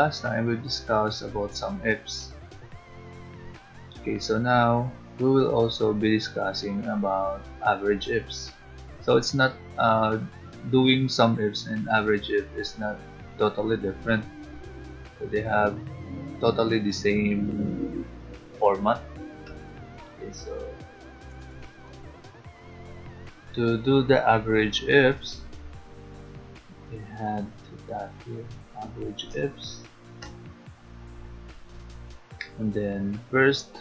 last time we discussed about some ifs. Okay, so now we will also be discussing about average ifs. So it's not doing some ifs and average if is not totally different. So they have totally the same format. Okay, so to do the average ifs, we had to that here average ifs, and then first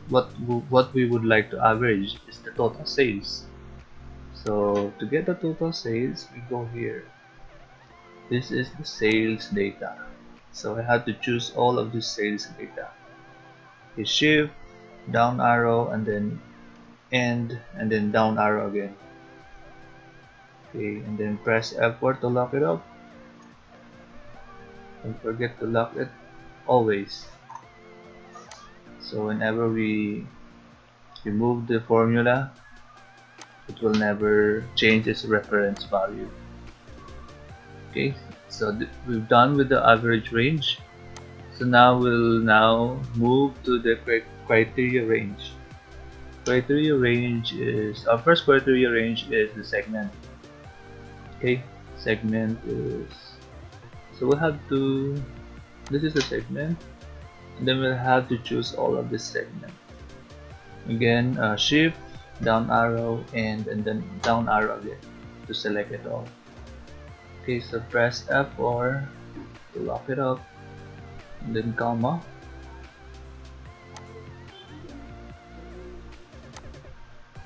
what we would like to average is the total sales. So to get the total sales, we go here. This is the sales data. So I have to choose all of the sales data. Hit shift, down arrow, and then end, and then down arrow again. Okay, and then press F4 to lock it up. Don't forget to lock it always. So whenever we remove the formula, it will never change its reference value. Okay, so we've done with the average range. So now we'll move to the criteria range. Criteria range is our first criteria range is the segment. Okay, segment is, so we'll have to, this is the segment, and then we'll have to choose all of this segment. Again, shift, down arrow, and then down arrow again to select it all. Okay, so press F4 to lock it up, and then comma.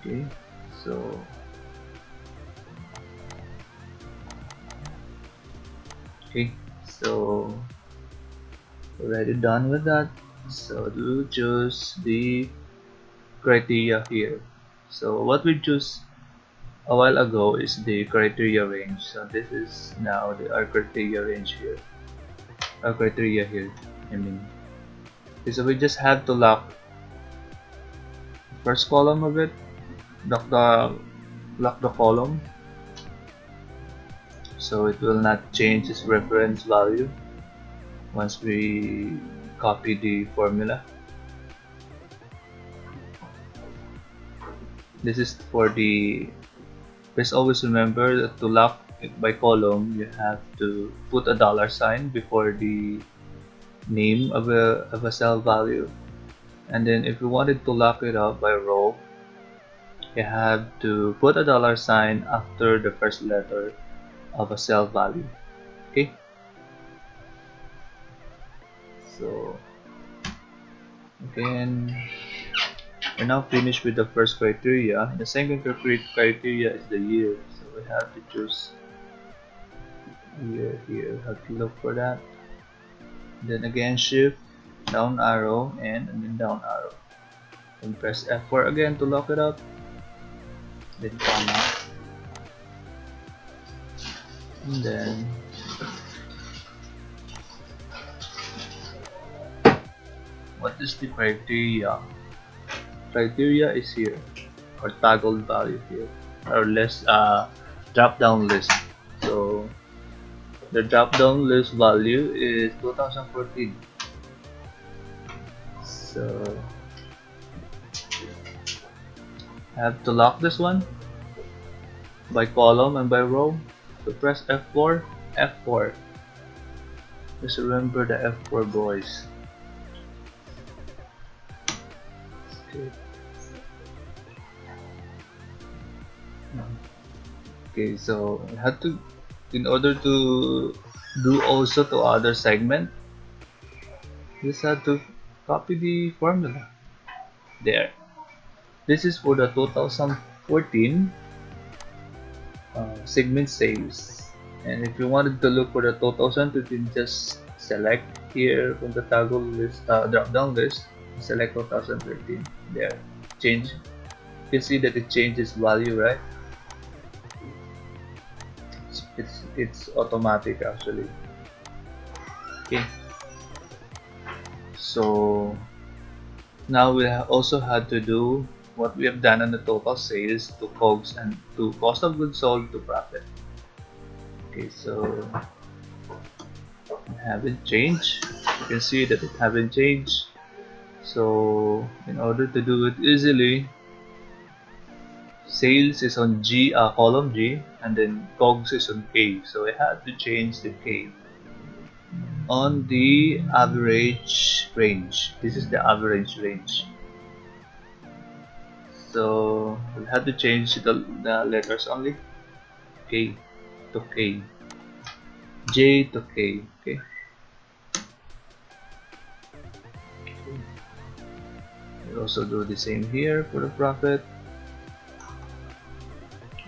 Okay, so already done with that. So we'll choose the criteria here. So what we choose a while ago is the criteria range. So this is now our criteria range here. Our criteria here. Okay, so we just have to lock the first column of it. Lock the column, so it will not change its reference value once we copy the formula. This is for the, please always remember that to lock it by column, you have to put a $sign before the name of a cell value, and then if you wanted to lock it up by row, you have to put a $sign after the first letter of a cell value. Okay, so again, we're now finished with the first criteria. The second criteria is the year, so we have to choose year here. Have to look for that. Then again, shift, down arrow, and then down arrow. Then press F4 again to lock it up. Then comma. And then what is the criteria? Criteria is here, or toggled value here, or list drop down list. So the drop down list value is 2014. So I have to lock this one by column and by row. So press F4, F4. Just remember the F4, boys. Okay, so I had to, in order to do also to other segment, just had to copy the formula there. This is for the 2014 segment sales, and if you wanted to look for the 2013, just select here from the toggle list, drop down list, select 2013 there. Change, you can see that it changes value, right? It's automatic actually. Okay, so now we also had to do what we have done on the total sales to COGS and to cost of goods sold to profit. Okay, so haven't changed. You can see that it haven't changed. So in order to do it easily, sales is on column G, and then COGS is on K. So I had to change the K on the average range. This is the average range. So we have to change the letters only. K to K, J to K. Okay. We also do the same here for the profit,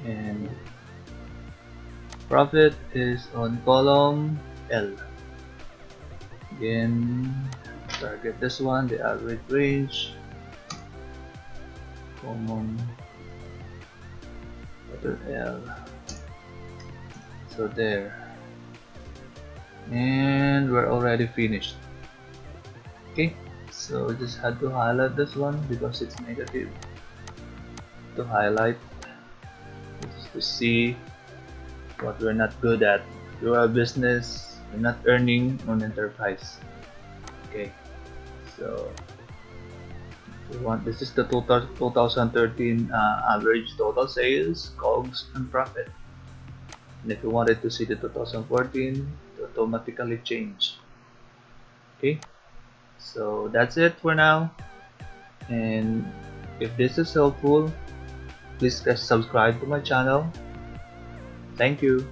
and profit is on column L. Again, target this one, the average range, common letter L. So there, and we're already finished. Okay, so just had to highlight this one because it's negative. To highlight, just to see what we're not good at. You're a business, you're not earning on enterprise. Okay, so we want, this is the total 2013 average total sales, COGS, and profit. And if you wanted to see the 2014, it automatically change. Okay, so that's it for now. And if this is helpful, please subscribe to my channel. Thank you.